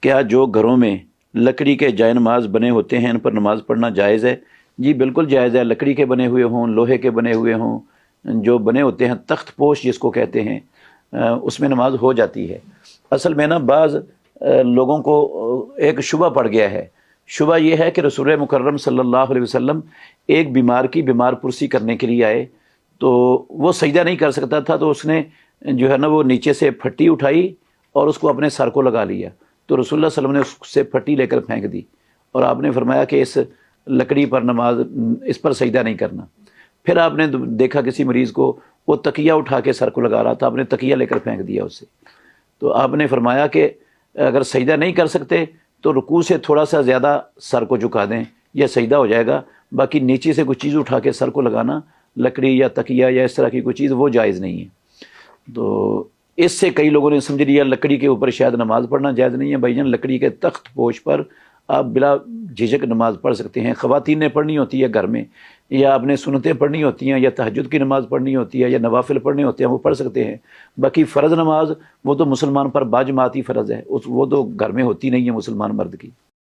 کیا جو گھروں میں لکڑی کے جائے نماز بنے ہوتے ہیں ان پر نماز پڑھنا جائز ہے؟ جی بالکل جائز ہے، لکڑی کے بنے ہوئے ہوں، لوہے کے بنے ہوئے ہوں، جو بنے ہوتے ہیں تخت پوش جس کو کہتے ہیں، اس میں نماز ہو جاتی ہے۔ اصل میں نا بعض لوگوں کو ایک شبہ پڑ گیا ہے۔ شبہ یہ ہے کہ رسول مکرم صلی اللہ علیہ وسلم ایک بیمار کی بیمار پرسی کرنے کے لیے آئے، تو وہ سجدہ نہیں کر سکتا تھا، تو اس نے جو ہے نا وہ نیچے سے پھٹی اٹھائی اور اس کو اپنے سر کو لگا لیا، تو رسول اللہ صلی اللہ علیہ وسلم نے اس سے پھٹی لے کر پھینک دی، اور آپ نے فرمایا کہ اس لکڑی پر نماز، اس پر سجدہ نہیں کرنا۔ پھر آپ نے دیکھا کسی مریض کو وہ تکیہ اٹھا کے سر کو لگا رہا تھا، آپ نے تکیہ لے کر پھینک دیا اسے، تو آپ نے فرمایا کہ اگر سجدہ نہیں کر سکتے تو رکوع سے تھوڑا سا زیادہ سر کو جھکا دیں، یہ سجدہ ہو جائے گا، باقی نیچے سے کوئی چیز اٹھا کے سر کو لگانا، لکڑی یا تکیہ یا اس طرح کی کوئی چیز، وہ جائز نہیں ہے۔ تو اس سے کئی لوگوں نے سمجھ لیا لکڑی کے اوپر شاید نماز پڑھنا جائز نہیں ہے۔ بھائی جان، لکڑی کے تخت پوش پر آپ بلا جھجک نماز پڑھ سکتے ہیں۔ خواتین نے پڑھنی ہوتی ہے گھر میں، یا آپ نے سنتیں پڑھنی ہوتی ہیں، یا تہجد کی نماز پڑھنی ہوتی ہے، یا نوافل پڑھنے ہوتے ہیں، وہ پڑھ سکتے ہیں۔ باقی فرض نماز وہ تو مسلمان پر باجماعتی فرض ہے، وہ تو گھر میں ہوتی نہیں ہے مسلمان مرد کی۔